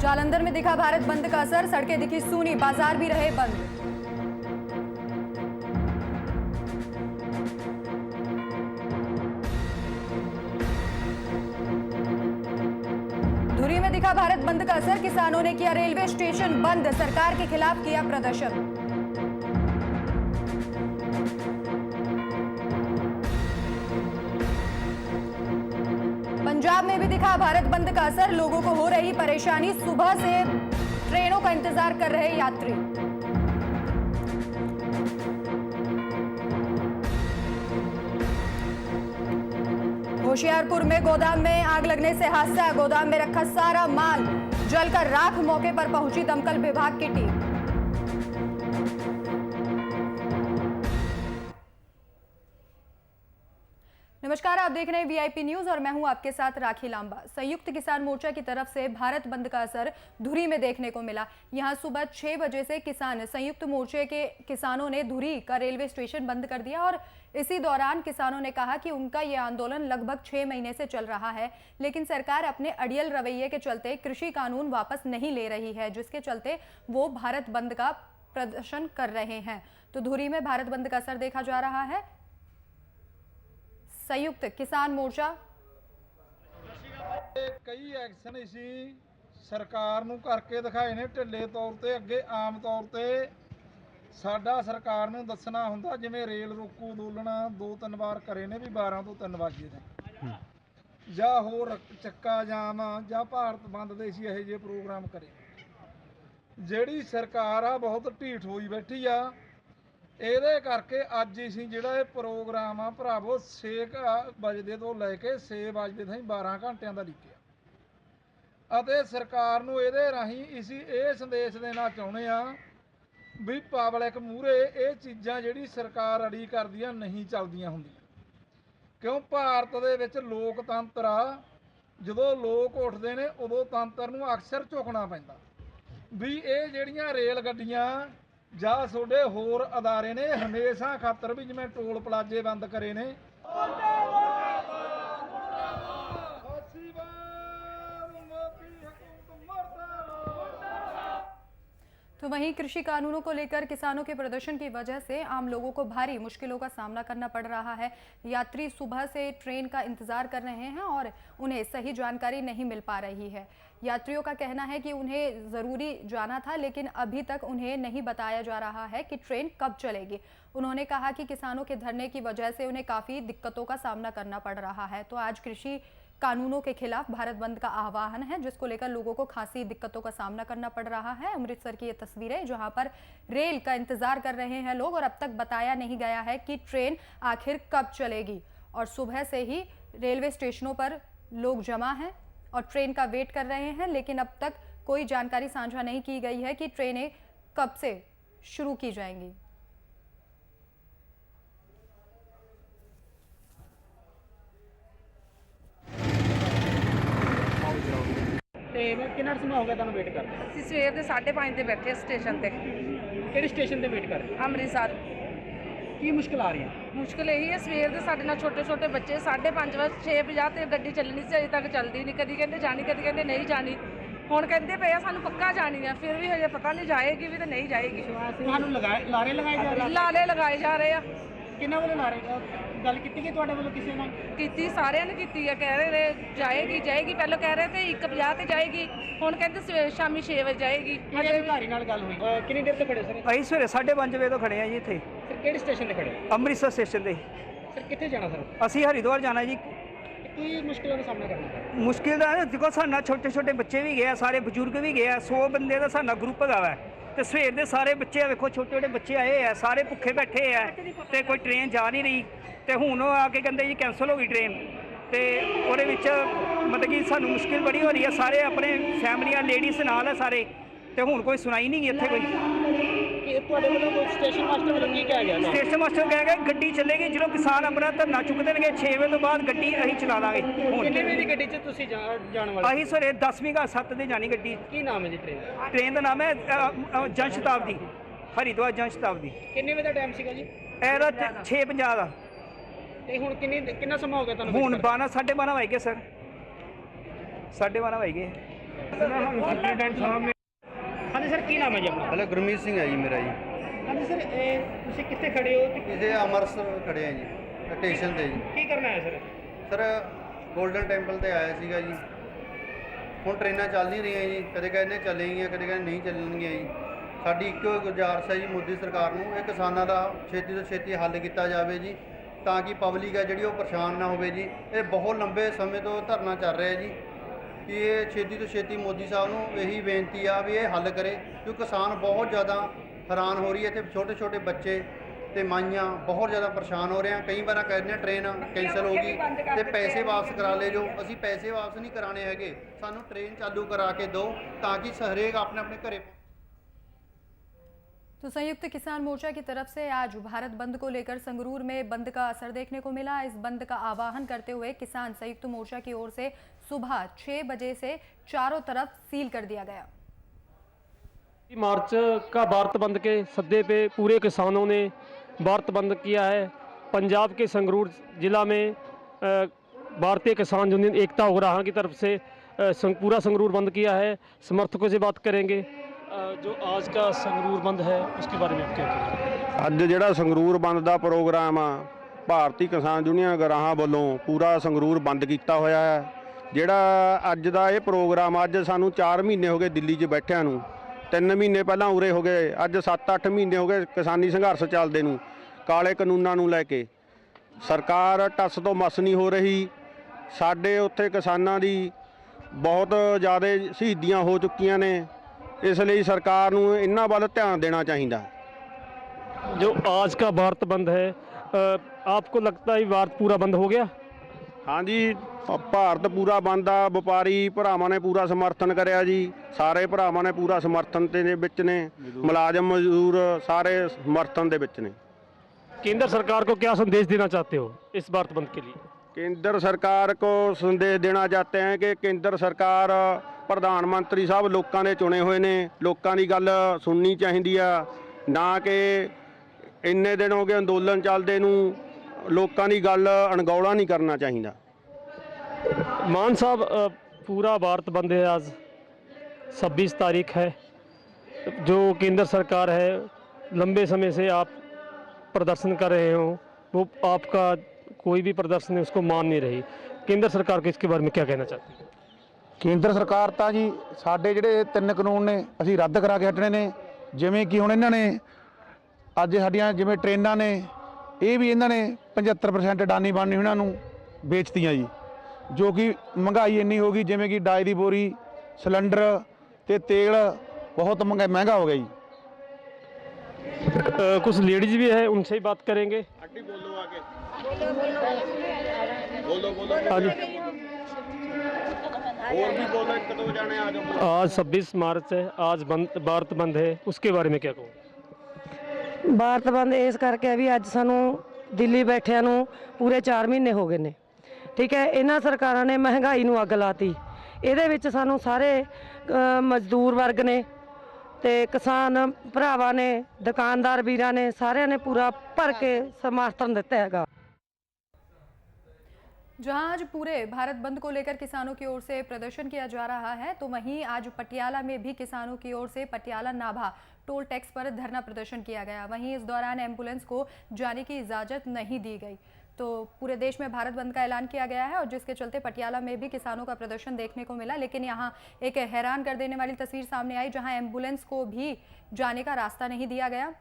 जालंधर में दिखा भारत बंद का असर, सड़कें दिखी सूनी, बाजार भी रहे बंद। धुरी में दिखा भारत बंद का असर, किसानों ने किया रेलवे स्टेशन बंद, सरकार के खिलाफ किया प्रदर्शन। पंजाब में भी दिखा भारत बंद का असर, लोगों को हो रही परेशानी, सुबह से ट्रेनों का इंतजार कर रहे यात्री। होशियारपुर में गोदाम में आग लगने से हादसा, गोदाम में रखा सारा माल जलकर राख, मौके पर पहुंची दमकल विभाग की टीम। नमस्कार, आप देख रहे हैं वीआईपी न्यूज और मैं हूं आपके साथ राखी लांबा। संयुक्त किसान मोर्चा की तरफ से भारत बंद का असर धुरी में देखने को मिला। यहां सुबह 6 बजे से किसान संयुक्त मोर्चे के किसानों ने धुरी का रेलवे स्टेशन बंद कर दिया और इसी दौरान किसानों ने कहा कि उनका यह आंदोलन लगभग 6 महीने से चल रहा है, लेकिन सरकार अपने अड़ियल रवैये के चलते कृषि कानून वापस नहीं ले रही है, जिसके चलते वो भारत बंद का प्रदर्शन कर रहे हैं। तो धुरी में भारत बंद का असर देखा जा रहा है। संयुक्त किसान मोर्चा कई एक्शन इसी सरकार नूं करके दिखाए ने ढिले तौर ते। अगे आम तौर ते साडा सरकार नूं दसना हुंदा, जिवें रेल रोकू अंदोलन 2-3 बार करे ने भी 12 ਤੋਂ 3 ਵਜੇ ने ਜਾਂ होर ਚੱਕਾ जाम ਜਾਂ ਭਾਰਤ ਬੰਦ ਦੇ ਸੀ ਇਹੋ ਜਿਹੇ प्रोग्राम करे। ਜਿਹੜੀ ਸਰਕਾਰ ਆ बहुत ਢੀਠ ਹੋਈ ਬੈਠੀ ਆ। ਇਹਦੇ ਕਰਕੇ ਅੱਜ ਅਸੀਂ ਜਿਹੜਾ ਇਹ ਪ੍ਰੋਗਰਾਮ ਆ ਭਰਾਵੋ 6 ਵਜੇ ਤੋਂ ਲੈ ਕੇ 6 ਵਜੇ ਤਾਈਂ 12 ਘੰਟਿਆਂ ਦਾ ਲਿਖਿਆ ਅਤੇ ਸਰਕਾਰ ਨੂੰ ਇਹਦੇ ਰਾਹੀਂ ਅਸੀਂ ਇਹ ਸੰਦੇਸ਼ ਦੇਣਾ ਚਾਹੁੰਦੇ ਆ ਵੀ ਪਬਲਿਕ ਮੂਹਰੇ ਇਹ ਚੀਜ਼ਾਂ ਜਿਹੜੀ ਸਰਕਾਰ ਅੜੀ ਕਰਦੀ ਆ ਨਹੀਂ ਚੱਲਦੀਆਂ ਹੁੰਦੀਆਂ। ਕਿਉਂ ਭਾਰਤ ਦੇ ਵਿੱਚ ਲੋਕਤੰਤਰ ਆ, ਜਦੋਂ ਲੋਕ ਉੱਠਦੇ ਨੇ ਉਦੋਂ ਤੰਤਰ ਨੂੰ ਅਕਸਰ ਝੁਕਣਾ ਪੈਂਦਾ। ਵੀ ਇਹ ਜਿਹੜੀਆਂ ਰੇਲ ਗੱਡੀਆਂ ਜਾਂ ਤੁਹਾਡੇ ਹੋਰ ਅਦਾਰੇ ਨੇ ਹਮੇਸ਼ਾ ਖਾਤਰ ਵੀ ਜਿਵੇਂ ਟੋਲ ਪਲਾਜ਼ੇ ਬੰਦ ਕਰੇ ਨੇ। तो वहीं कृषि कानूनों को लेकर किसानों के प्रदर्शन की वजह से आम लोगों को भारी मुश्किलों का सामना करना पड़ रहा है। यात्री सुबह से ट्रेन का इंतजार कर रहे हैं और उन्हें सही जानकारी नहीं मिल पा रही है। यात्रियों का कहना है कि उन्हें ज़रूरी जाना था, लेकिन अभी तक उन्हें नहीं बताया जा रहा है कि ट्रेन कब चलेगी। उन्होंने कहा कि किसानों के धरने की वजह से उन्हें काफ़ी दिक्कतों का सामना करना पड़ रहा है। तो आज कृषि कानूनों के खिलाफ भारत बंद का आह्वान है, जिसको लेकर लोगों को खासी दिक्कतों का सामना करना पड़ रहा है। अमृतसर की ये तस्वीरें, जहां पर रेल का इंतजार कर रहे हैं लोग और अब तक बताया नहीं गया है कि ट्रेन आखिर कब चलेगी। और सुबह से ही रेलवे स्टेशनों पर लोग जमा हैं और ट्रेन का वेट कर रहे हैं, लेकिन अब तक कोई जानकारी साझा नहीं की गई है कि ट्रेनें कब से शुरू की जाएंगी। कितना समय हो गया तुहानू वेट करते? ਅਸੀਂ ਸਵੇਰ ਦੇ 5:30 ਤੇ ਬੈਠੇ ਸਟੇਸ਼ਨ ਤੇ। ਕਿਹੜੇ ਸਟੇਸ਼ਨ ਤੇ ਵੇਟ ਕਰ ਰਹੇ? ਅੰਮ੍ਰਿਤਸਰ। ਕੀ ਮੁਸ਼ਕਲ ਆ ਰਹੀ ਹੈ? ਮੁਸ਼ਕਲ ਇਹੀ ਹੈ, ਸਵੇਰ ਦੇ ਸਾਡੇ ਨਾਲ ਛੋਟੇ ਛੋਟੇ ਬੱਚੇ 5:30 ਵਜੇ 6:50 ਤੇ ਗੱਡੀ ਚੱਲਣੀ ਸੀ, ਅਜੇ ਤੱਕ ਚੱਲਦੀ ਨਹੀਂ। ਕਦੀ ਕਹਿੰਦੇ ਜਾਣੀ, ਕਦੀ ਕਹਿੰਦੇ ਨਹੀਂ ਜਾਣੀ। ਹੁਣ ਕਹਿੰਦੇ ਪਏ ਆ ਸਾਨੂੰ ਪੱਕਾ ਜਾਣੀ ਆ, ਫਿਰ ਵੀ ਹਜੇ ਪਤਾ ਨਹੀਂ ਜਾਏਗੀ ਵੀ ਤੇ ਨਹੀਂ ਜਾਏਗੀ। ਤੁਹਾਨੂੰ ਲਾਰੇ ਲਗਾਏ ਜਾ ਰਹੇ? ਲਾਲੇ ਲਗਾਏ ਜਾ ਰਹੇ ਆ। ਕਿੰਨਾ ਵੱਲੋਂ ਲਾਰੇ? ਗੱਲ ਕੀਤੀ ਕਿ ਤੁਹਾਡੇ ਵੱਲੋਂ ਕਿਸੇ ਨਾਲ? ਕੀਤੀ, ਸਾਰਿਆਂ ਨੇ ਕੀਤੀ ਆ। ਕਹਿ ਰਹੇ ਨੇ ਜਾਏਗੀ ਜਾਏਗੀ, ਪਹਿਲਾਂ ਕਹਿ ਰਹੇ ਤੇ 1:50 ਤੇ ਜਾਏਗੀ, ਹੁਣ ਕਹਿੰਦੇ ਸਵੇਰ ਸ਼ਾਮੀ 6 ਵਜੇ ਜਾਏਗੀ। ਕਿਹੜੇ ਅਧਿਕਾਰੀ ਨਾਲ ਗੱਲ ਹੋਈ? ਕਿੰਨੀ ਦੇਰ ਤੋਂ ਖੜੇ ਸਰ? ਅਸੀਂ ਸਵੇਰੇ 5:30 ਵਜੇ ਤੋਂ ਖੜੇ ਆ ਜੀ ਇੱਥੇ। ਸਰ ਕਿਹੜੇ ਸਟੇਸ਼ਨ ਤੇ ਖੜੇ? ਅੰਮ੍ਰਿਤਸਰ ਸਟੇਸ਼ਨ ਤੇ। ਸਰ ਕਿੱਥੇ ਜਾਣਾ ਸਰ? ਅਸੀਂ ਹਰਿਦੁਆਰ ਜਾਣਾ ਜੀ। ਕੀ ਮੁਸ਼ਕਿਲਾਂ ਦਾ ਸਾਹਮਣਾ ਕਰਨਾ ਹੈ? ਮੁਸ਼ਕਿਲ ਦਾ ਦੇਖੋ, ਸਾਡੇ ਛੋਟੇ ਛੋਟੇ ਬੱਚੇ ਵੀ ਗਏ ਆ, ਸਾਰੇ ਬਜ਼ੁਰਗ ਵੀ ਗਏ ਆ। 100 ਬੰਦੇ ਦਾ ਸਾਡਾ ਗਰੁੱਪ ਹੈਗਾ ਵਾ ਤੇ ਸਵੇਰ ਦੇ ਸਾਰੇ ਬੱਚੇ ਵੇਖੋ, ਛੋਟੇ ਛੋਟੇ ਬੱਚੇ ਆਏ ਆ, ਸਾਰੇ ਭੁੱਖੇ ਬੈਠੇ ਆ ਤੇ ਕੋਈ ਟ੍ਰੇਨ ਜਾ ਨਹੀਂ ਰਹੀ। ਤੇ ਹੁਣ ਉਹ ਆ ਕੇ ਕਹਿੰਦੇ ਜੀ ਕੈਂਸਲ ਹੋ ਗਈ ਟ੍ਰੇਨ। ਤੇ ਉਹਦੇ ਵਿੱਚ ਮਤਲਬ ਕਿ ਸਾਨੂੰ ਮੁਸ਼ਕਿਲ ਬੜੀ ਹੋ ਰਹੀ ਹੈ। ਸਾਰੇ ਆਪਣੇ ਫੈਮਲੀਆਂ ਲੇਡੀਜ਼ ਨਾਲ ਆ ਸਾਰੇ, ਤੇ ਹੁਣ ਕੋਈ ਸੁਣਾਈ ਨਹੀਂ ਗਈ ਇੱਥੇ ਕੋਈ। ਕਿ ਤੁਹਾਡੇ ਵੱਲੋਂ ਕੋਈ ਸਟੇਸ਼ਨ ਮਾਸਟਰ ਵੱਲੋਂ ਕੀ ਕਿਹਾ ਗਿਆ? ਸਟੇਸ਼ਨ ਮਾਸਟਰ ਕਹਿ ਗਏ ਗੱਡੀ ਚੱਲੇਗੀ ਜਦੋਂ ਕਿਸਾਨ ਆਪਣਾ ਧਰਨਾ ਚੁੱਕ ਦੇਣਗੇ, 6 ਵਜੇ ਤੋਂ ਬਾਅਦ ਗੱਡੀ ਅਸੀਂ ਚਲਾ ਦਾਂਗੇ। ਹੁਣ ਕਿੰਨੇ ਵਜੇ ਦੀ ਗੱਡੀ 'ਚ ਤੁਸੀਂ ਜਾਣ ਵਾਲੇ? ਅਸੀਂ ਸਵੇਰੇ 10ਵੀਂ ਘਾਟ 7 ਦੇ ਜਾਣੀ ਗੱਡੀ। ਕੀ ਨਾਮ ਹੈ ਜੀ ਟ੍ਰੇਨ? ਟ੍ਰੇਨ ਦਾ ਨਾਮ ਹੈ ਜਨ ਸ਼ਤਾਬਦੀ, ਹਰਿਦੁਆਰ ਜਨ ਸ਼ਤਾਬਦੀ। ਕਿੰਨੇ ਵਜੇ ਦਾ ਟਾਈਮ ਸੀਗਾ ਜੀ? ਇਹਦਾ 6:50 ਦਾ। ਤੇ ਹੁਣ ਕਿੰਨਾ ਸਮਾਂ ਹੋ ਗਿਆ ਤੁਹਾਨੂੰ? ਹੁਣ 12 12:30 ਵਜ ਗਏ ਸਰ, 12:30 ਵਜ ਗਏ। ਹਾਂਜੀ ਸਰ, ਕੀ ਨਾਮ ਹੈ ਜੀ ਆਪਣਾ? हेलो गुरमीत सिंह है जी मेरा जी। ਹਾਂਜੀ ਸਰ, ਤੁਸੀਂ ਕਿੱਥੇ ਖੜੇ ਹੋ ਤੇ इसे अमृतसर खड़े हैं जी स्टेशन ਤੇ ਜੀ। ਕੀ ਕਰਨਾ ਹੈ ਸਰ? ਸਰ ਗੋਲਡਨ ਟੈਂਪਲ ਤੇ ਆਇਆ ਸੀਗਾ ਜੀ। ਹੁਣ ਟ੍ਰੇਨਾਂ ਚੱਲ ਨਹੀਂ ਰਹੀਆਂ ਜੀ, ਕਦੇ ਕਹਿੰਦੇ ਚੱਲੇਗੀਆਂ, ਕਦੇ ਕਹਿੰਦੇ ਨਹੀਂ ਚੱਲਣਗੀਆਂ ਜੀ। ਸਾਡੀ ਇੱਕੋ ਗੁਜ਼ਾਰਿਸ਼ ਹੈ ਜੀ ਮੋਦੀ ਸਰਕਾਰ ਨੂੰ, ਇਹ ਕਿਸਾਨਾਂ ਦਾ ਛੇਤੀ ਤੋਂ ਛੇਤੀ ਹੱਲ ਕੀਤਾ ਜਾਵੇ ਜੀ, ਤਾਂ ਕਿ ਪਬਲਿਕ ਹੈ ਜਿਹੜੀ ਉਹ ਪਰੇਸ਼ਾਨ ਨਾ ਹੋਵੇ ਜੀ। ਇਹ ਬਹੁਤ ਲੰਬੇ ਸਮੇਂ ਤੋਂ ਧਰਨਾ ਚੱਲ ਰਿਹਾ ਜੀ ਕਿ ਇਹ ਛੇਤੀ ਤੋਂ ਛੇਤੀ ਮੋਦੀ ਸਾਹਿਬ ਨੂੰ ਇਹੀ ਬੇਨਤੀ ਆ ਵੀ ਇਹ ਹੱਲ ਕਰੇ, ਕਿਉਂਕਿ ਕਿਸਾਨ ਬਹੁਤ ਜ਼ਿਆਦਾ ਹੈਰਾਨ ਹੋ ਰਹੀ ਹੈ। ਇੱਥੇ ਛੋਟੇ ਛੋਟੇ ਬੱਚੇ ਤੇ ਮਾਈਆਂ ਬਹੁਤ ਜ਼ਿਆਦਾ ਪਰੇਸ਼ਾਨ ਹੋ ਰਹੇ ਆ। ਕਈ ਵਾਰ ਕਹਿੰਦੇ ਟ੍ਰੇਨ ਕੈਂਸਲ ਹੋ ਗਈ ਤੇ ਪੈਸੇ ਵਾਪਸ ਕਰਾ ਲੈ ਜੋ। ਅਸੀਂ ਪੈਸੇ ਵਾਪਸ ਨਹੀਂ ਕਰਾਣੇ ਹੈਗੇ, ਸਾਨੂੰ ट्रेन चालू करा के दो ताकि हरेक अपने अपने घरे। तो संयुक्त किसान मोर्चा की तरफ से आज भारत बंद को लेकर संगरूर में बंद का असर देखने को मिला। इस बंद का आह्वान करते हुए किसान संयुक्त मोर्चा की ओर से सुबह 6 बजे से चारों तरफ सील कर दिया गया। मार्च का भारत बंद के सद्दे पे पूरे किसानों ने भारत बंद किया है। पंजाब के संगरूर जिला में भारतीय किसान यूनियन एकता उग्राहां की तरफ से पूरा संगरूर बंद किया है। समर्थकों से बात करेंगे। जो आज का संगरूर बंद है उसके बारे में आप क्या कहेंगे? ਅੱਜ ਜਿਹੜਾ ਸੰਗਰੂਰ ਬੰਦ ਦਾ ਪ੍ਰੋਗਰਾਮ ਆ ਭਾਰਤੀ ਕਿਸਾਨ ਯੂਨੀਅਨ ਗਰਾਹਾਂ ਵੱਲੋਂ ਪੂਰਾ ਸੰਗਰੂਰ ਬੰਦ ਕੀਤਾ ਹੋਇਆ ਹੈ। ਜਿਹੜਾ ਅੱਜ ਦਾ ਇਹ ਪ੍ਰੋਗਰਾਮ, ਅੱਜ ਸਾਨੂੰ 4 ਮਹੀਨੇ ਹੋ ਗਏ ਦਿੱਲੀ 'ਚ ਬੈਠਿਆਂ ਨੂੰ। 3 ਮਹੀਨੇ ਪਹਿਲਾਂ ਉਰੇ ਹੋ ਗਏ, ਅੱਜ 7-8 ਮਹੀਨੇ ਹੋ ਗਏ ਕਿਸਾਨੀ ਸੰਘਰਸ਼ ਚੱਲਦੇ ਨੂੰ। ਕਾਲੇ ਕਾਨੂੰਨਾਂ ਨੂੰ ਲੈ ਕੇ ਸਰਕਾਰ ਟੱਸ ਤੋਂ ਮਸ ਨਹੀਂ ਹੋ ਰਹੀ। ਸਾਡੇ ਉੱਥੇ ਕਿਸਾਨਾਂ ਦੀ ਬਹੁਤ ਜ਼ਿਆਦਾ ਸ਼ਹੀਦੀਆਂ ਹੋ ਚੁੱਕੀਆਂ ਨੇ, ਇਸ ਲਈ ਸਰਕਾਰ ਨੂੰ ਇਹਨਾਂ ਵੱਲ ਧਿਆਨ ਦੇਣਾ ਚਾਹੀਦਾ। जो आज का भारत बंद है, आपको लगता है भारत पूरा बंद हो गया? ਹਾਂਜੀ, ਭਾਰਤ ਪੂਰਾ ਬੰਦ ਆ। ਵਪਾਰੀ ਭਰਾਵਾਂ ਨੇ ਪੂਰਾ ਸਮਰਥਨ ਕਰਿਆ ਜੀ, ਸਾਰੇ ਭਰਾਵਾਂ ਨੇ ਪੂਰਾ ਸਮਰਥਨ ਦੇ ਵਿੱਚ ਨੇ। ਮੁਲਾਜ਼ਮ ਮਜ਼ਦੂਰ ਸਾਰੇ ਸਮਰਥਨ ਦੇ ਵਿੱਚ ਨੇ। केंद्र सरकार को क्या संदेश देना चाहते हो इस भारत बंद के लिए? केंद्र सरकार को संदेश देना चाहते हैं कि केंद्र सरकार, प्रधान मंत्री साहब लोगों ने चुने हुए ने, लोगों की गल सुननी चाहिए आ, ना कि इन्ने दिन हो गए अंदोलन चलते नूं लोगों की गल अणगौला नहीं करना चाहिए। मान साहब, पूरा भारत बंद है। आज 26 तारीख है। जो केंद्र सरकार है, लंबे समय से आप प्रदर्शन कर रहे हो, वो आपका कोई भी प्रदर्शन है उसको मान नहीं रही। केंद्र सरकार को इसके बारे में क्या कहना चाहते हैं? ਕੇਂਦਰ ਸਰਕਾਰ ਤਾਂ ਜੀ ਸਾਡੇ ਜਿਹੜੇ 3 ਕਾਨੂੰਨ ਨੇ ਅਸੀਂ ਰੱਦ ਕਰਾ ਕੇ ਹਟਣੇ ਨੇ। ਜਿਵੇਂ ਕਿ ਹੁਣ ਇਹਨਾਂ ਨੇ ਅੱਜ ਸਾਡੀਆਂ ਜਿਵੇਂ ਟ੍ਰੇਨਾਂ ਨੇ, ਇਹ ਵੀ ਇਹਨਾਂ ਨੇ 75% ਅਡਾਨੀ ਬਾਨੀ ਉਹਨਾਂ ਨੂੰ ਵੇਚਤੀਆਂ ਜੀ, ਜੋ ਕਿ ਮਹਿੰਗਾਈ ਇੰਨੀ ਹੋ ਗਈ। ਜਿਵੇਂ ਕਿ ਡਾਈ ਦੀ ਬੋਰੀ, ਸਿਲੰਡਰ ਤੇ ਤੇਲ ਬਹੁਤ ਮਹਿੰਗਾ ਹੋ ਗਿਆ ਜੀ। कुछ लेडीज भी है, उनसे ही बात करेंगे। हाँ जी, आज 26 मार्च है, आज भारत बंद है, उसके बारे में क्या कहो? ਭਾਰਤ ਬੰਦ ਇਸ ਕਰਕੇ ਵੀ ਅੱਜ ਸਾਨੂੰ ਦਿੱਲੀ ਬੈਠਿਆਂ ਨੂੰ ਪੂਰੇ 4 ਮਹੀਨੇ ਹੋ ਗਏ ਨੇ। ਠੀਕ ਹੈ, ਇਹਨਾਂ ਸਰਕਾਰਾਂ ਨੇ ਮਹਿੰਗਾਈ ਨੂੰ ਅੱਗ ਲਾਤੀ। ਇਹਦੇ ਵਿੱਚ ਸਾਨੂੰ ਸਾਰੇ ਮਜ਼ਦੂਰ ਵਰਗ ਨੇ ਤੇ ਕਿਸਾਨ ਭਰਾਵਾਂ ਨੇ, ਦੁਕਾਨਦਾਰ ਵੀਰਾਂ ਨੇ, ਸਾਰਿਆਂ ਨੇ ਪੂਰਾ ਭਰ ਕੇ ਸਮਰਥਨ ਦਿੱਤਾ ਹੈਗਾ। जहां आज पूरे भारत बंद को लेकर किसानों की ओर से प्रदर्शन किया जा रहा है, तो वहीं आज पटियाला में भी किसानों की ओर से पटियाला नाभा टोल टैक्स पर धरना प्रदर्शन किया गया। वहीं इस दौरान एम्बुलेंस को जाने की इजाज़त नहीं दी गई। तो पूरे देश में भारत बंद का ऐलान किया गया है और जिसके चलते पटियाला में भी किसानों का प्रदर्शन देखने को मिला। लेकिन यहाँ एक हैरान कर देने वाली तस्वीर सामने आई, जहाँ एम्बुलेंस को भी जाने का रास्ता नहीं दिया गया।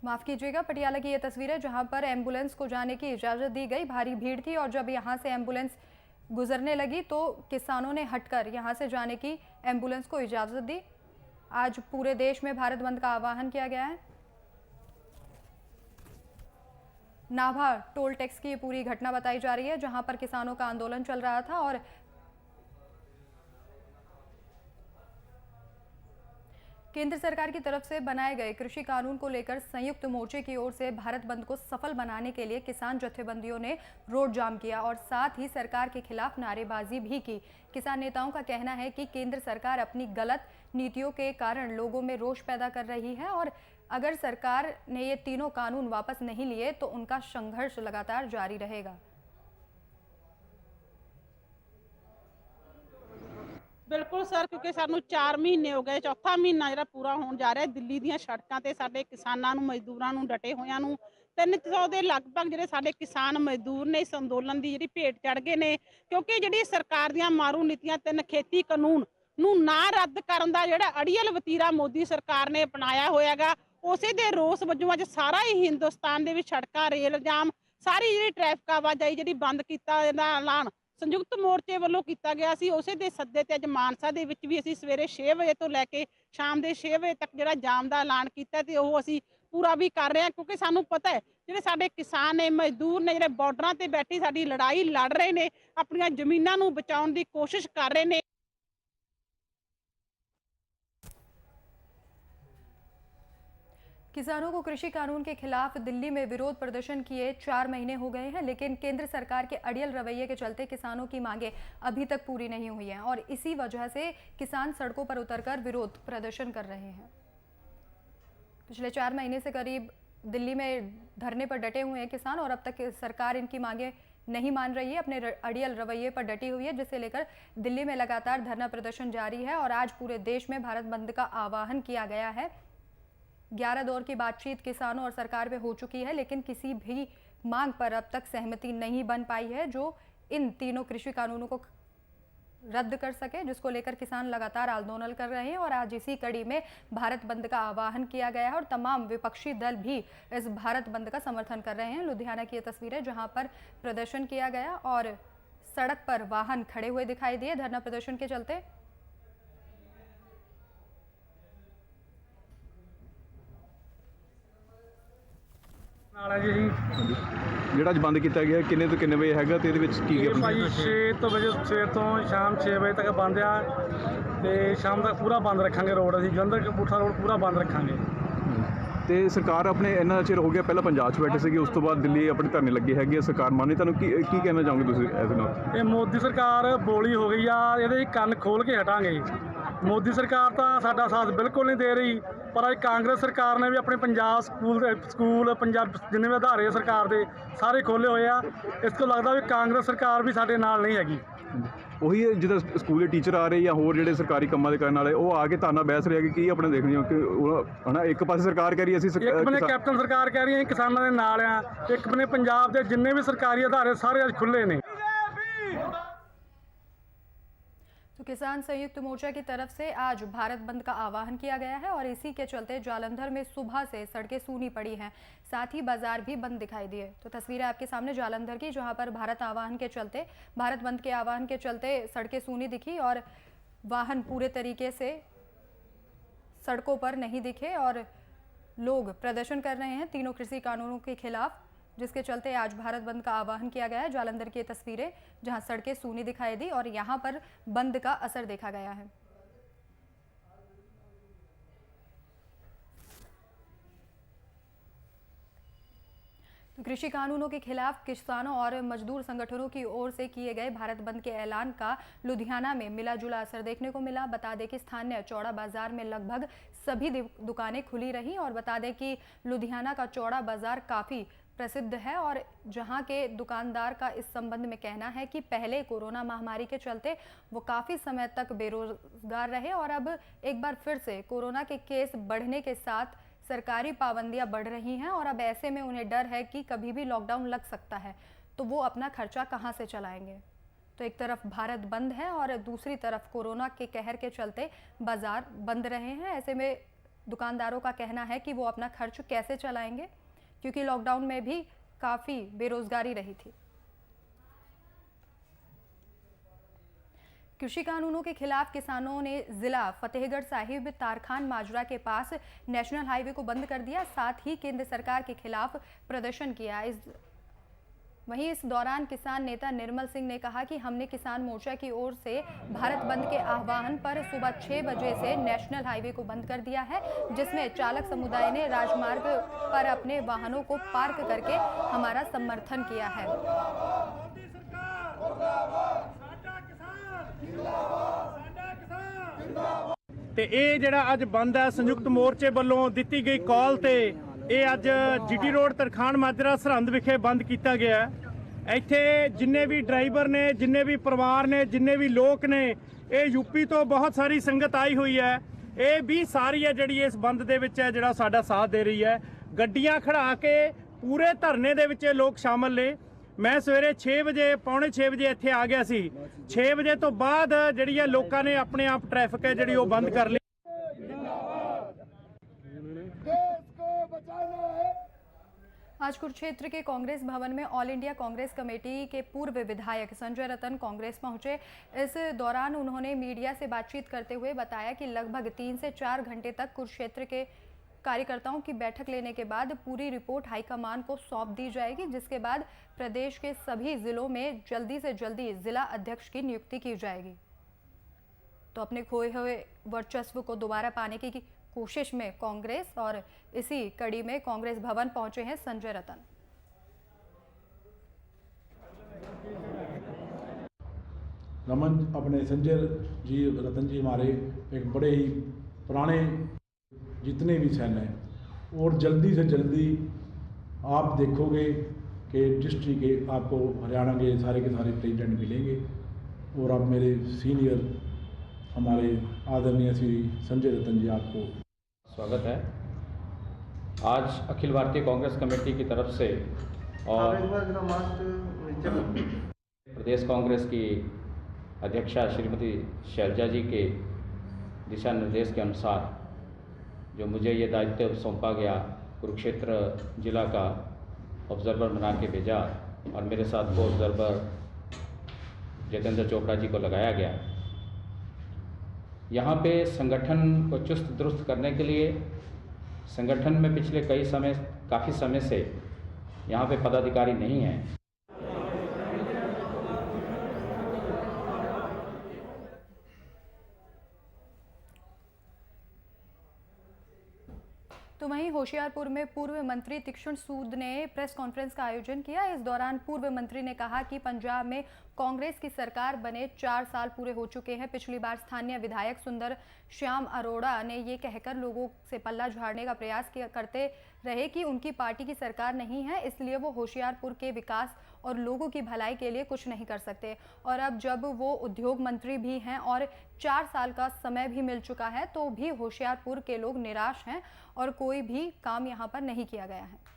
माफ़ कीजिएगा, पटियाला की ये तस्वीर है जहां पर एम्बुलेंस को जाने की इजाज़त दी गई। भारी भीड़ थी और जब यहां से एम्बुलेंस गुजरने लगी तो किसानों ने हटकर यहां से जाने की एम्बुलेंस को इजाज़त दी। आज पूरे देश में भारत बंद का आह्वान किया गया है। नाभा टोल टैक्स की ये पूरी घटना बताई जा रही है, जहां पर किसानों का आंदोलन चल रहा था और केंद्र सरकार की तरफ से बनाए गए कृषि कानून को लेकर संयुक्त मोर्चे की ओर से भारत बंद को सफल बनाने के लिए किसान जत्थेबंदियों ने रोड जाम किया और साथ ही सरकार के खिलाफ नारेबाजी भी की। किसान नेताओं का कहना है कि केंद्र सरकार अपनी गलत नीतियों के कारण लोगों में रोष पैदा कर रही है और अगर सरकार ने ये तीनों कानून वापस नहीं लिए तो उनका संघर्ष लगातार जारी रहेगा। बिल्कुल सर, क्योंकि सानू 4 महीने हो गए, चौथा महीना ਜਿਹੜਾ ਪੂਰਾ ਹੋਣ ਜਾ ਰਿਹਾ। ਦਿੱਲੀ ਦੀਆਂ ਸੜਕਾਂ ਤੇ ਸਾਡੇ ਕਿਸਾਨਾਂ ਨੂੰ, ਮਜ਼ਦੂਰਾਂ ਨੂੰ, ਡਟੇ ਹੋਇਆਂ ਨੂੰ 300 ਦੇ ਲਗਭਗ ਜਿਹੜੇ ਸਾਡੇ ਕਿਸਾਨ ਮਜ਼ਦੂਰ ਨੇ ਇਸ ਅੰਦੋਲਨ ਦੀ ਜਿਹੜੀ ਭੇਟ ਚੜ ਗਏ ਨੇ, ਕਿਉਂਕਿ ਜਿਹੜੀ ਸਰਕਾਰ ਦੀਆਂ ਮਾਰੂ ਨੀਤੀਆਂ 3 ਖੇਤੀ ਕਾਨੂੰਨ ਨੂੰ ਨਾ ਰੱਦ ਕਰਨ ਦਾ ਜਿਹੜਾ ਅੜੀਅਲ ਵਤੀਰਾ ਮੋਦੀ ਸਰਕਾਰ ਨੇ ਅਪਣਾਇਆ ਹੋਇਆਗਾ, ਉਸੇ ਦੇ ਰੋਸ ਵਜੋਂ ਅੱਜ ਸਾਰਾ ਹੀ ਹਿੰਦੁਸਤਾਨ ਦੇ ਵਿੱਚ ਸੜਕਾਂ, ਰੇਲ ਜਾਮ, ਸਾਰੀ ਜਿਹੜੀ ਟ੍ਰੈਫਿਕ ਆਵਾਜਾਈ ਜਿਹੜੀ ਬੰਦ ਕੀਤਾ ਦਾ ਐਲਾਨ ਸੰਯੁਕਤ ਮੋਰਚੇ ਵੱਲੋਂ ਕੀਤਾ ਗਿਆ ਸੀ। ਉਸੇ ਦੇ ਸੱਦੇ ਤੇ ਅੱਜ ਮਾਨਸਾ ਦੇ ਵਿੱਚ ਵੀ ਅਸੀਂ ਸਵੇਰੇ 6 ਵਜੇ ਤੋਂ ਲੈ ਕੇ ਸ਼ਾਮ ਦੇ 6 ਵਜੇ ਤੱਕ ਜਿਹੜਾ ਜਾਮ ਦਾ ਐਲਾਨ ਕੀਤਾ ਤੇ ਉਹ ਅਸੀਂ ਪੂਰਾ ਵੀ ਕਰ ਰਹੇ ਹਾਂ, ਕਿਉਂਕਿ ਸਾਨੂੰ ਪਤਾ ਹੈ ਜਿਹੜੇ ਸਾਡੇ ਕਿਸਾਨ ਨੇ, ਮਜ਼ਦੂਰ ਨੇ, ਜਿਹੜੇ ਬਾਰਡਰਾਂ ਤੇ ਬੈਠੇ ਸਾਡੀ ਲੜਾਈ ਲੜ ਰਹੇ ਨੇ, ਆਪਣੀਆਂ ਜ਼ਮੀਨਾਂ ਨੂੰ ਬਚਾਉਣ ਦੀ ਕੋਸ਼ਿਸ਼ ਕਰ ਰਹੇ ਨੇ। किसानों को कृषि कानून के खिलाफ दिल्ली में विरोध प्रदर्शन किए 4 महीने हो गए हैं, लेकिन केंद्र सरकार के अड़ियल रवैये के चलते किसानों की मांगे अभी तक पूरी नहीं हुई हैं और इसी वजह से किसान सड़कों पर उतरकर विरोध प्रदर्शन कर रहे हैं। पिछले 4 महीने से करीब दिल्ली में धरने पर डटे हुए हैं किसान और अब तक सरकार इनकी मांगे नहीं मान रही है, अपने अड़ियल रवैये पर डटी हुई है, जिसे लेकर दिल्ली में लगातार धरना प्रदर्शन जारी है और आज पूरे देश में भारत बंद का आह्वान किया गया है। 11 दौर की बातचीत किसानों और सरकार में हो चुकी है, लेकिन किसी भी मांग पर अब तक सहमति नहीं बन पाई है जो इन तीनों कृषि कानूनों को रद्द कर सके, जिसको लेकर किसान लगातार आंदोलन कर रहे हैं और आज इसी कड़ी में भारत बंद का आह्वान किया गया है और तमाम विपक्षी दल भी इस भारत बंद का समर्थन कर रहे हैं। लुधियाना की ये तस्वीरें जहां पर प्रदर्शन किया गया और सड़क पर वाहन खड़े हुए दिखाई दिए धरना प्रदर्शन के चलते। ਜਿਹੜਾ ਅੱਜ ਬੰਦ ਕੀਤਾ ਗਿਆ ਕਿੰਨੇ ਤੋਂ ਕਿੰਨੇ ਵਜੇ ਹੈਗਾ ਤੇ ਇਹਦੇ ਵਿੱਚ ਕੀ ਇਹ ਭਾਈ 6 ਤੋਂ ਵਜੇ ਸਵੇਰ ਤੋਂ ਸ਼ਾਮ 6 ਵਜੇ ਤੱਕ ਬੰਦ ਆ ਤੇ ਸ਼ਾਮ ਤੱਕ ਪੂਰਾ ਬੰਦ ਰੱਖਾਂਗੇ ਰੋਡ। ਅਸੀਂ ਜਲੰਧਰ ਕਪੂਰਥਲਾ ਰੋਡ ਪੂਰਾ ਬੰਦ ਰੱਖਾਂਗੇ। ਤੇ ਸਰਕਾਰ ਆਪਣੇ ਇੰਨਾ ਚਿਰ ਹੋ ਗਿਆ, ਪਹਿਲਾਂ ਪੰਜਾਬ 'ਚ ਬੈਠੇ ਸੀਗੇ, ਉਸ ਤੋਂ ਬਾਅਦ ਦਿੱਲੀ ਆਪਣੇ ਧਰਨੇ ਲੱਗੇ ਹੈਗੇ ਆ, ਸਰਕਾਰ ਮੰਨੀ। ਤੁਹਾਨੂੰ ਕੀ ਕਹਿਣਾ ਚਾਹੋਗੇ ਤੁਸੀਂ ਇਸ ਨਾਲ? ਇਹ ਮੋਦੀ ਸਰਕਾਰ ਬੋਲੀ ਹੋ ਗਈ ਆ, ਇਹਦੇ ਕੰਨ ਖੋਲ ਕੇ ਹਟਾਂਗੇ। ਮੋਦੀ ਸਰਕਾਰ ਤਾਂ ਸਾਡਾ ਸਾਥ ਬਿਲਕੁਲ ਨਹੀਂ ਦੇ ਰਹੀ, ਪਰ ਅੱਜ ਕਾਂਗਰਸ ਸਰਕਾਰ ਨੇ ਵੀ ਆਪਣੇ ਪੰਜਾਬ ਸਕੂਲ ਪੰਜਾਬ ਜਿੰਨੇ ਵੀ ਅਦਾਰੇ ਸਰਕਾਰ ਦੇ ਸਾਰੇ ਖੋਲ੍ਹੇ ਹੋਏ ਆ। ਇਸ ਤੋਂ ਲੱਗਦਾ ਵੀ ਕਾਂਗਰਸ ਸਰਕਾਰ ਵੀ ਸਾਡੇ ਨਾਲ ਨਹੀਂ ਹੈਗੀ। ਉਹੀ ਜਿੱਦਾਂ ਸਕੂਲ ਦੇ ਟੀਚਰ ਆ ਰਹੇ ਜਾਂ ਹੋਰ ਜਿਹੜੇ ਸਰਕਾਰੀ ਕੰਮਾਂ ਦੇ ਕਰਨ ਵਾਲੇ, ਉਹ ਆ ਕੇ ਧਰਨਾ ਬਹਿਸ ਰਹੇ ਕਿ ਕੀ ਆਪਣੇ ਦੇਖਦੇ ਹੋ ਕਿ ਉਹ ਹਨਾ ਇੱਕ ਪਾਸੇ ਸਰਕਾਰ ਕਹਿ ਰਹੀ ਅਸੀਂ ਇੱਕ ਬਨੇ ਕੈਪਟਨ ਸਰਕਾਰ ਕਹਿ ਰਹੀ ਹੈ ਕਿਸਾਨਾਂ ਦੇ ਨਾਲ ਆ, ਇੱਕ ਬਨੇ ਪੰਜਾਬ ਦੇ ਜਿੰਨੇ ਵੀ ਸਰਕਾਰੀ ਅਦਾਰੇ ਸਾਰੇ ਅੱਜ ਖੁੱਲ੍ਹੇ ਨੇ। तो किसान संयुक्त मोर्चा की तरफ से आज भारत बंद का आह्वान किया गया है और इसी के चलते जालंधर में सुबह से सड़कें सूनी पड़ी हैं, साथ ही बाजार भी बंद दिखाई दिए। तो तस्वीरें आपके सामने जालंधर की, जहां पर भारत बंद के आह्वान के चलते सड़कें सूनी दिखी और वाहन पूरे तरीके से सड़कों पर नहीं दिखे और लोग प्रदर्शन कर रहे हैं तीनों कृषि कानूनों के खिलाफ, जिसके चलते आज भारत बंद का आह्वान किया गया है। जालंधर की तस्वीरें जहां सड़कें सूनी दिखाई दी और यहां पर बंद का असर देखा गया है। तो कृषि कानूनों के खिलाफ किसानों और मजदूर संगठनों की ओर से किए गए भारत बंद के ऐलान का लुधियाना में मिला जुला असर देखने को मिला। बता दें कि स्थानीय चौड़ा बाजार में लगभग सभी दुकानें खुली रहीं और बता दें कि लुधियाना का चौड़ा बाजार काफ़ी प्रसिद्ध है और जहां के दुकानदार का इस संबंध में कहना है कि पहले कोरोना महामारी के चलते वो काफ़ी समय तक बेरोजगार रहे और अब एक बार फिर से कोरोना के केस बढ़ने के साथ सरकारी पाबंदियां बढ़ रही हैं और अब ऐसे में उन्हें डर है कि कभी भी लॉकडाउन लग सकता है, तो वो अपना खर्चा कहां से चलाएंगे। तो एक तरफ भारत बंद है और दूसरी तरफ कोरोना के कहर के चलते बाजार बंद रहे हैं। ऐसे में दुकानदारों का कहना है कि वो अपना खर्च कैसे चलाएंगे, क्योंकि लॉकडाउन में भी काफ़ी बेरोजगारी रही थी। कृषि कानूनों के खिलाफ किसानों ने जिला फतेहगढ़ साहिब तारखान माजरा के पास नेशनल हाईवे को बंद कर दिया, साथ ही केंद्र सरकार के खिलाफ प्रदर्शन किया। इस वहीं इस दौरान किसान नेता निर्मल सिंह ने कहा कि हमने किसान मोर्चा की ओर से भारत बंद के आह्वान पर सुबह 6 बजे से नेशनल हाईवे को बंद कर दिया है, जिसमें चालक समुदाय ने राजमार्ग पर अपने वाहनों को पार्क करके हमारा समर्थन किया है। ਤੇ ਇਹ ਜਿਹੜਾ ਅੱਜ ਬੰਦ ਹੈ ਸੰਯੁਕਤ ਮੋਰਚੇ ਵੱਲੋਂ ਦਿੱਤੀ ਗਈ ਕਾਲ ਤੇ ਇਹ ਅੱਜ ਜੀਟੀ ਰੋਡ ਤਰਖਾਣ ਮਾਜਰਾ ਸਰਹੰਦ ਵਿਖੇ ਬੰਦ ਕੀਤਾ ਗਿਆ ਹੈ। ਇੱਥੇ ਜਿੰਨੇ ਵੀ ਡਰਾਈਵਰ ਨੇ, ਜਿੰਨੇ ਵੀ ਪਰਿਵਾਰ ਨੇ, ਜਿੰਨੇ ਵੀ ਲੋਕ ਨੇ, ਇਹ ਯੂਪੀ ਤੋਂ ਬਹੁਤ ਸਾਰੀ ਸੰਗਤ ਆਈ ਹੋਈ ਹੈ। ਇਹ ਵੀ ਸਾਰੀ ਹੈ ਜਿਹੜੀ ਇਸ ਬੰਦ ਦੇ ਵਿੱਚ ਹੈ ਜਿਹੜਾ ਸਾਡਾ ਸਾਥ ਦੇ ਰਹੀ ਹੈ। ਗੱਡੀਆਂ ਖੜਾ ਕੇ ਪੂਰੇ ਧਰਨੇ ਦੇ ਵਿੱਚ ਲੋਕ ਸ਼ਾਮਲ ਨੇ। मैं सवेरे 6 बजे पौने 6 बजे इत्थे आ गया सी। 6 बजे तो बाद जिहड़ी है लोकां ने अपने आप ट्रैफिक है जिहड़ी वो बंद कर ली। आज कुरुक्षेत्र के कांग्रेस भवन में ऑल इंडिया कांग्रेस कमेटी के पूर्व विधायक संजय रतन कांग्रेस पहुंचे। इस दौरान उन्होंने मीडिया से बातचीत करते हुए बताया कि लगभग 3 से 4 घंटे तक कुरुक्षेत्र के कार्यकर्ताओं की बैठक लेने के बाद पूरी रिपोर्ट हाईकमान को सौंप दी जाएगी, जिसके बाद प्रदेश के सभी जिलों में जल्दी से जल्दी जिला अध्यक्ष की नियुक्ति की जाएगी। तो अपने खोए हुए वर्चस्व को दोबारा पाने की कोशिश में कांग्रेस और इसी कड़ी में कांग्रेस भवन पहुंचे हैं संजय रतन। रमन अपने संजय जी रतन जी हमारे एक बड़े ही पुराने जितने भी सेल हैं, और जल्दी से जल्दी आप देखोगे कि डिस्ट्रिक्ट के आपको हरियाणा के सारे प्रेसिडेंट मिलेंगे। और अब मेरे सीनियर हमारे आदरणीय श्री संजय रतन जी आपको स्वागत है। आज अखिल भारतीय कांग्रेस कमेटी की तरफ से और प्रदेश कांग्रेस की अध्यक्षा श्रीमती शैलजा जी के दिशा निर्देश के अनुसार जो मुझे ये दायित्व सौंपा गया, कुरुक्षेत्र जिला का ऑब्जर्वर बना के भेजा और मेरे साथ को ऑब्जर्वर जितेंद्र चोपड़ा जी को लगाया गया। यहाँ पे संगठन को चुस्त दुरुस्त करने के लिए संगठन में पिछले काफ़ी समय से यहाँ पे पदाधिकारी नहीं हैं। तो वहीं होशियारपुर में पूर्व मंत्री तीक्ष्ण सूद ने प्रेस कॉन्फ्रेंस का आयोजन किया। इस दौरान पूर्व मंत्री ने कहा कि पंजाब में कांग्रेस की सरकार बने 4 साल पूरे हो चुके हैं। पिछली बार स्थानीय विधायक सुंदर श्याम अरोड़ा ने ये कहकर लोगों से पल्ला झाड़ने का प्रयास करते रहे कि उनकी पार्टी की सरकार नहीं है, इसलिए वो होशियारपुर के विकास और लोगों की भलाई के लिए कुछ नहीं कर सकते। और अब जब वो उद्योग मंत्री भी हैं और 4 साल का समय भी मिल चुका है, तो भी होशियारपुर के लोग निराश हैं और कोई भी काम यहाँ पर नहीं किया गया है।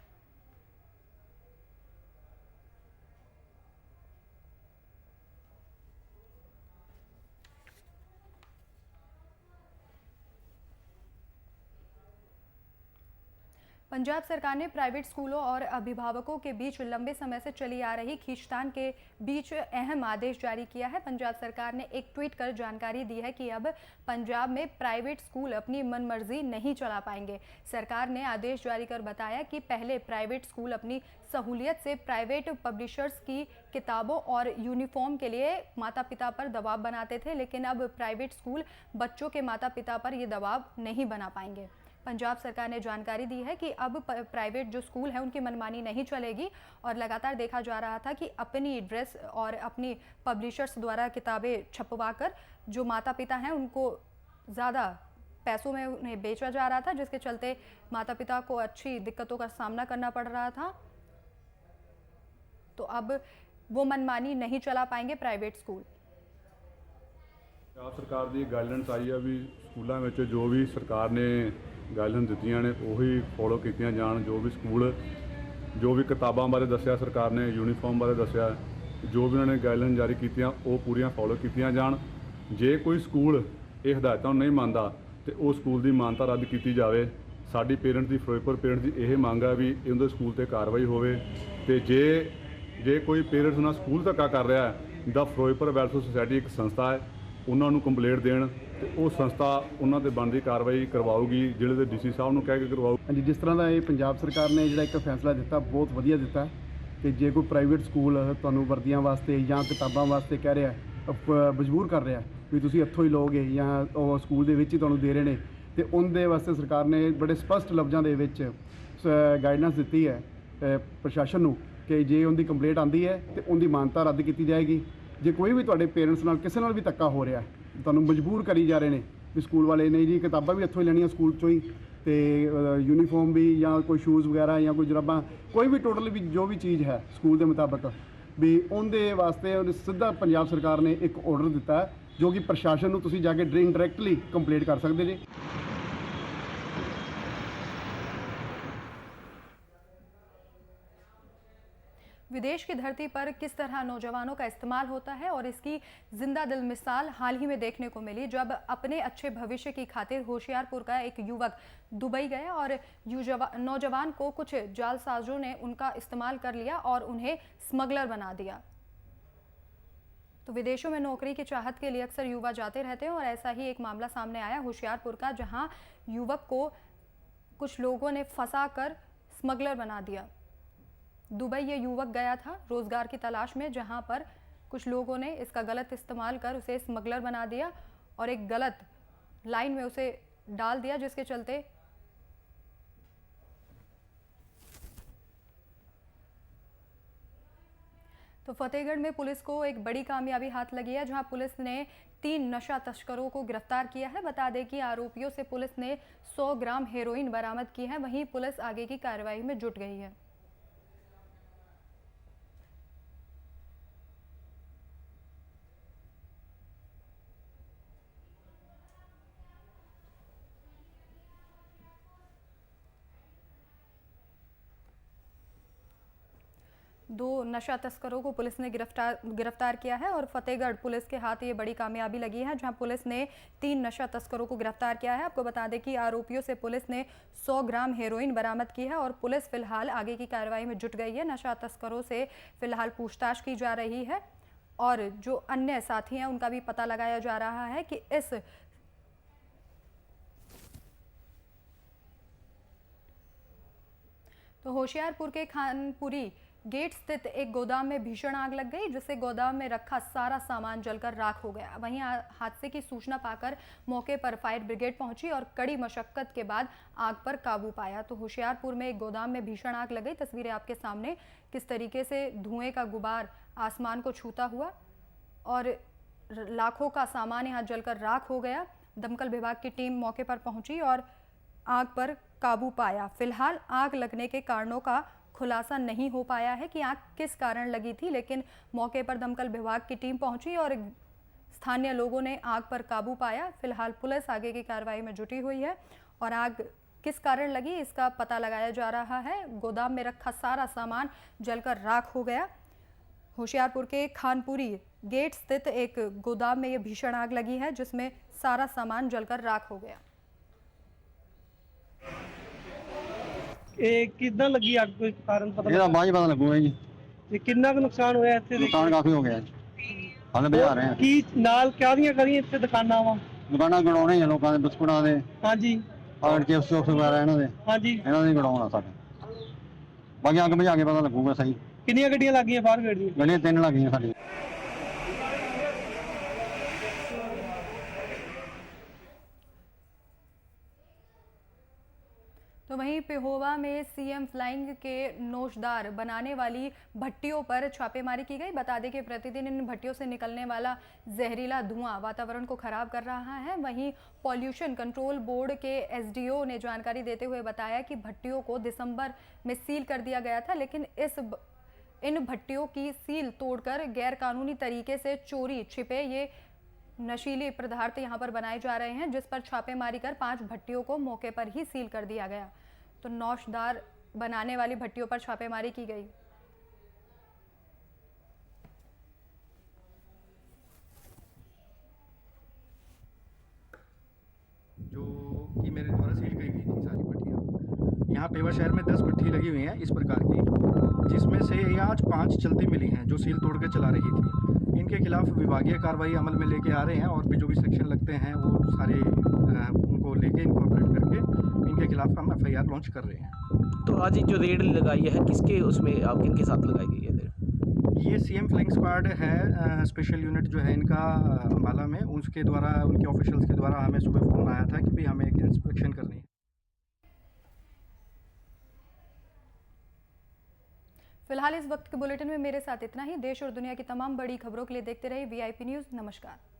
पंजाब सरकार ने प्राइवेट स्कूलों और अभिभावकों के बीच लंबे समय से चली आ रही खींचतान के बीच अहम आदेश जारी किया है। पंजाब सरकार ने एक ट्वीट कर जानकारी दी है कि अब पंजाब में प्राइवेट स्कूल अपनी मनमर्जी नहीं चला पाएंगे। सरकार ने आदेश जारी कर बताया कि पहले प्राइवेट स्कूल अपनी सहूलियत से प्राइवेट पब्लिशर्स की किताबों और यूनिफॉर्म के लिए माता पिता पर दबाव बनाते थे, लेकिन अब प्राइवेट स्कूल बच्चों के माता पिता पर ये दबाव नहीं बना पाएंगे। पंजाब सरकार ने जानकारी दी है कि अब प्राइवेट जो स्कूल है उनकी मनमानी नहीं चलेगी और लगातार देखा जा रहा था कि अपनी ड्रेस और अपनी पब्लिशर्स द्वारा किताबें छपवाकर जो माता पिता हैं उनको ज़्यादा पैसों में उन्हें बेचा जा रहा था, जिसके चलते माता पिता को अच्छी दिक्कतों का सामना करना पड़ रहा था। तो अब वो मनमानी नहीं चला पाएंगे प्राइवेट स्कूल। ਪੰਜਾਬ ਸਰਕਾਰ ਦੀ ਗਾਈਡਲਾਈਨਸ ਆਈ ਆ ਵੀ ਸਕੂਲਾਂ ਵਿੱਚ ਜੋ ਵੀ ਸਰਕਾਰ ਨੇ ਗਾਈਡਲਾਈਨ ਦਿੱਤੀਆਂ ਨੇ ਉਹੀ ਫੋਲੋ ਕੀਤੀਆਂ ਜਾਣ। ਜੋ ਵੀ ਸਕੂਲ ਜੋ ਵੀ ਕਿਤਾਬਾਂ ਬਾਰੇ ਦੱਸਿਆ ਸਰਕਾਰ ਨੇ, ਯੂਨੀਫਾਰਮ ਬਾਰੇ ਦੱਸਿਆ, ਜੋ ਵੀ ਉਹਨਾਂ ਨੇ ਗਾਈਡਲਾਈਨ ਜਾਰੀ ਕੀਤੀਆਂ ਉਹ ਪੂਰੀਆਂ ਫੋਲੋ ਕੀਤੀਆਂ ਜਾਣ। ਜੇ ਕੋਈ ਸਕੂਲ ਇਹ ਹਦਾਇਤਾਂ ਨੂੰ ਨਹੀਂ ਮੰਨਦਾ ਤੇ ਉਹ ਸਕੂਲ ਦੀ ਮਾਨਤਾ ਰੱਦ ਕੀਤੀ ਜਾਵੇ। ਸਾਡੀ ਪੇਰੈਂਟਸ ਦੀ ਫਿਰੋਜ਼ਪੁਰ ਪੇਰੈਂਟਸ ਦੀ ਇਹ ਮੰਗ ਹੈ ਵੀ ਇਹਨਾਂ ਦੇ ਸਕੂਲ ਤੇ ਕਾਰਵਾਈ ਹੋਵੇ ਤੇ ਜੇ ਕੋਈ ਪੇਰੈਂਟਸ ਨਾਲ ਸਕੂਲ ਧੱਕਾ ਕਰ ਰਿਹਾ ਹੈ ਦਾ ਫਿਰੋਜ਼ਪੁਰ ਵੈਲਫੇਅਰ ਸੁਸਾਇਟੀ ਇੱਕ ਸੰਸਥਾ ਹੈ, ਉਹਨਾਂ ਨੂੰ ਕੰਪਲੇਂਟ ਦੇਣ ਤੇ ਉਹ ਸੰਸਥਾ ਉਹਨਾਂ ਤੇ ਬਣਦੀ ਕਾਰਵਾਈ ਕਰਵਾਊਗੀ, ਜ਼ਿਲ੍ਹੇ ਦੇ ਡੀਸੀ ਸਾਹਿਬ ਨੂੰ ਕਹਿ ਕੇ ਕਰਵਾਊ। ਹਾਂਜੀ, ਜਿਸ ਤਰ੍ਹਾਂ ਦਾ ਇਹ ਪੰਜਾਬ ਸਰਕਾਰ ਨੇ ਜਿਹੜਾ ਇੱਕ ਫੈਸਲਾ ਦਿੱਤਾ ਬਹੁਤ ਵਧੀਆ ਦਿੱਤਾ ਕਿ ਜੇ ਕੋਈ ਪ੍ਰਾਈਵੇਟ ਸਕੂਲ ਤੁਹਾਨੂੰ ਵਰਦੀਆਂ ਵਾਸਤੇ ਜਾਂ ਕਿਤਾਬਾਂ ਵਾਸਤੇ ਕਹਿ ਰਿਹਾ ਮਜਬੂਰ ਕਰ ਰਿਹਾ ਵੀ ਤੁਸੀਂ ਇੱਥੋਂ ਹੀ ਲਓਗੇ ਜਾਂ ਉਹ ਸਕੂਲ ਦੇ ਵਿੱਚ ਹੀ ਤੁਹਾਨੂੰ ਦੇ ਰਹੇ ਨੇ, ਤੇ ਉਹਦੇ ਵਾਸਤੇ ਸਰਕਾਰ ਨੇ ਬੜੇ ਸਪਸ਼ਟ ਲਫ਼ਜ਼ਾਂ ਦੇ ਵਿੱਚ ਗਾਈਡਲਾਈਨਸ ਦਿੱਤੀ ਹੈ ਪ੍ਰਸ਼ਾਸਨ ਨੂੰ ਕਿ ਜੇ ਉਹਦੀ ਕੰਪਲੇਂਟ ਆਉਂਦੀ ਹੈ ਤੇ ਉਹਦੀ ਮਾਨਤਾ ਰੱਦ ਕੀਤੀ ਜਾਏਗੀ। ਜੇ ਕੋਈ ਵੀ ਤੁਹਾਡੇ ਪੇਰੈਂਟਸ ਨਾਲ ਕਿਸੇ ਨਾਲ ਵੀ ਧੱਕਾ ਹੋ ਰਿਹਾ, ਤੁਹਾਨੂੰ ਮਜਬੂਰ ਕਰੀ ਜਾ ਰਹੇ ਨੇ ਵੀ ਸਕੂਲ ਵਾਲੇ ਨਹੀਂ ਜੀ ਕਿਤਾਬਾਂ ਵੀ ਇੱਥੋਂ ਹੀ ਲੈਣੀਆਂ ਸਕੂਲ 'ਚੋਂ ਹੀ, ਤੇ ਯੂਨੀਫਾਰਮ ਵੀ ਜਾਂ ਕੋਈ ਸ਼ੂਜ਼ ਵਗੈਰਾ ਜਾਂ ਕੋਈ ਜੁਰਾਬਾਂ ਕੋਈ ਵੀ ਟੋਟਲ ਵੀ ਜੋ ਵੀ ਚੀਜ਼ ਹੈ ਸਕੂਲ ਦੇ ਮੁਤਾਬਕ ਵੀ ਉਹਦੇ ਵਾਸਤੇ ਉਹਨੇ ਸਿੱਧਾ ਪੰਜਾਬ ਸਰਕਾਰ ਨੇ ਇੱਕ ਆਰਡਰ ਦਿੱਤਾ ਹੈ ਜੋ ਕਿ ਪ੍ਰਸ਼ਾਸਨ ਨੂੰ ਤੁਸੀਂ ਜਾ ਕੇ ਡਾਇਰੈਕਟਲੀ ਕੰਪਲੇਂਟ ਕਰ ਸਕਦੇ ਜੀ। विदेश की धरती पर किस तरह नौजवानों का इस्तेमाल होता है और इसकी जिंदा दिल मिसाल हाल ही में देखने को मिली जब अपने अच्छे भविष्य की खातिर होशियारपुर का एक युवक दुबई गया और नौजवान को कुछ जालसाजों ने उनका इस्तेमाल कर लिया और उन्हें स्मगलर बना दिया। तो विदेशों में नौकरी की चाहत के लिए अक्सर युवा जाते रहते हैं और ऐसा ही एक मामला सामने आया होशियारपुर का, जहां युवक को कुछ लोगों ने फंसा कर स्मगलर बना दिया। दुबई ये युवक गया था रोजगार की तलाश में, जहां पर कुछ लोगों ने इसका गलत इस्तेमाल कर उसे स्मगलर बना दिया और एक गलत लाइन में उसे डाल दिया, जिसके चलते तो फतेहगढ़ में पुलिस को एक बड़ी कामयाबी हाथ लगी है, जहां पुलिस ने 3 नशा तस्करों को गिरफ्तार किया है। बता दें कि आरोपियों से पुलिस ने 100 ग्राम हेरोइन बरामद की है। वहीं पुलिस आगे की कार्रवाई में जुट गई है। दो नशा तस्करों को पुलिस ने गिरफ्तार किया है और फतेहगढ़ पुलिस के हाथ ये बड़ी कामयाबी लगी है, जहां पुलिस ने 3 नशा तस्करों को गिरफ्तार किया है। आपको बता दें कि आरोपियों से पुलिस ने 100 ग्राम हेरोइन बरामद की है और पुलिस फिलहाल आगे की कार्रवाई में जुट गई है। नशा तस्करों से फिलहाल पूछताछ की जा रही है और जो अन्य साथी हैं उनका भी पता लगाया जा रहा है कि इस तो होशियारपुर के खानपुरी गेट स्थित एक गोदाम में भीषण आग लग गई, जिससे गोदाम में रखा सारा सामान जलकर राख हो गया। वहीं हादसे की सूचना पाकर मौके पर फायर ब्रिगेड पहुंची और कड़ी मशक्कत के बाद आग पर काबू पाया। तो होशियारपुर में एक गोदाम में भीषण आग लग गई। तस्वीरें आपके सामने, किस तरीके से धुएं का गुबार आसमान को छूता हुआ और लाखों का सामान यहाँ जलकर राख हो गया। दमकल विभाग की टीम मौके पर पहुंची और आग पर काबू पाया। फिलहाल आग लगने के कारणों का खुलासा नहीं हो पाया है कि आग किस कारण लगी थी, लेकिन मौके पर दमकल विभाग की टीम पहुंची और स्थानीय लोगों ने आग पर काबू पाया। फिलहाल पुलिस आगे की कार्रवाई में जुटी हुई है और आग किस कारण लगी इसका पता लगाया जा रहा है। गोदाम में रखा सारा सामान जलकर राख हो गया। होशियारपुर के खानपुरी गेट स्थित एक गोदाम में ये भीषण आग लगी है, जिसमें सारा सामान जलकर राख हो गया। ਇਹ ਕਿੱਦਾਂ ਲੱਗੀ ਅੱਗ, ਕੋਈ ਕਾਰਨ ਪਤਾ ਇਹਦਾ ਬਾਅਦ 'ਚ ਪਤਾ ਲੱਗੂਗਾ ਜੀ। ਤੇ ਕਿੰਨਾ ਕੁ ਨੁਕਸਾਨ ਹੋਇਆ ਇੱਥੇ? ਨੁਕਸਾਨ ਕਾਫੀ ਹੋ ਗਿਆ ਹਾਲੇ ਬੁਝਾ ਰਹੇ ਆ। ਕੀ ਨਾਲ ਕਾਹਦੀਆਂ ਇੱਥੇ ਦੁਕਾਨਾਂ ਵਾ? ਦੁਕਾਨਾਂ ਗਣਾਉਣੇ ਆ ਲੋਕਾਂ ਦੇ ਬਿਸਕੁਟਾਂ ਦੇ। ਹਾਂਜੀ। ਔਰ ਚਿਪਸ ਵਗੈਰਾ ਇਹਨਾਂ ਦੇ। ਹਾਂਜੀ। ਇਹਨਾਂ ਦੇ ਗਣਾਉਣਾ ਸਾਡੇ। ਬਾਕੀ ਅੱਗ ਬੁਝਾ ਕੇ ਪਤਾ ਲੱਗੂਗਾ ਸਹੀ। ਕਿੰਨੀਆਂ ਗੱਡੀਆਂ ਲੱਗੀਆਂ ਫਾਇਰ ਬ੍ਰਿਗੇਡ ਦੀਆਂ? ਗੱਡੀਆਂ 3 ਲੱਗੀਆਂ ਸਾਡੀਆਂ। तो वहीं पेहोवा में सीएम फ्लाइंग के नोशदार बनाने वाली भट्टियों पर छापेमारी की गई। बता दें कि प्रतिदिन इन भट्टियों से निकलने वाला जहरीला धुआं वातावरण को खराब कर रहा है। वहीं पॉल्यूशन कंट्रोल बोर्ड के एसडीओ ने जानकारी देते हुए बताया कि भट्टियों को दिसंबर में सील कर दिया गया था, लेकिन इन भट्टियों की सील तोड़कर गैरकानूनी तरीके से चोरी छिपे ये नशीले पदार्थ यहां पर बनाए जा रहे हैं, जिस पर छापेमारी कर 5 भट्टियों को मौके पर ही सील कर दिया गया। तो नौशदार बनाने वाली भट्टियों पर छापेमारी की गई। जो कि मेरे द्वारा सील की गई थी सारी भट्टियाँ। यहाँ पेवा शहर में 10 भट्टी लगी हुई हैं इस प्रकार की, जिसमें से आज 5 चलती मिली हैं जो सील तोड़ के चला रही थी। इनके खिलाफ विभागीय कार्रवाई अमल में लेके आ रहे हैं और भी जो भी सेक्शन लगते हैं वो सारे उनको लेके इनकॉर्पोरेट करके इनके उनके खिलाफ हम FIR लॉन्च कर रहे हैं। तो आज जो रेड लगाई है किसके उसमें आप किनके साथ लगाई गई है रेड? ये CM फ्लाइंग स्क्वाड है, स्पेशल यूनिट जो है इनका अम्बाला में, उसके द्वारा उनके ऑफिशियल्स के द्वारा हमें सुबह फ़ोन आया था कि भाई हमें एक इंस्पेक्शन करनी है। फिलहाल इस वक्त के बुलेटिन में मेरे साथ इतना ही। देश और दुनिया की तमाम बड़ी खबरों के लिए देखते रहिए VIP न्यूज़। नमस्कार।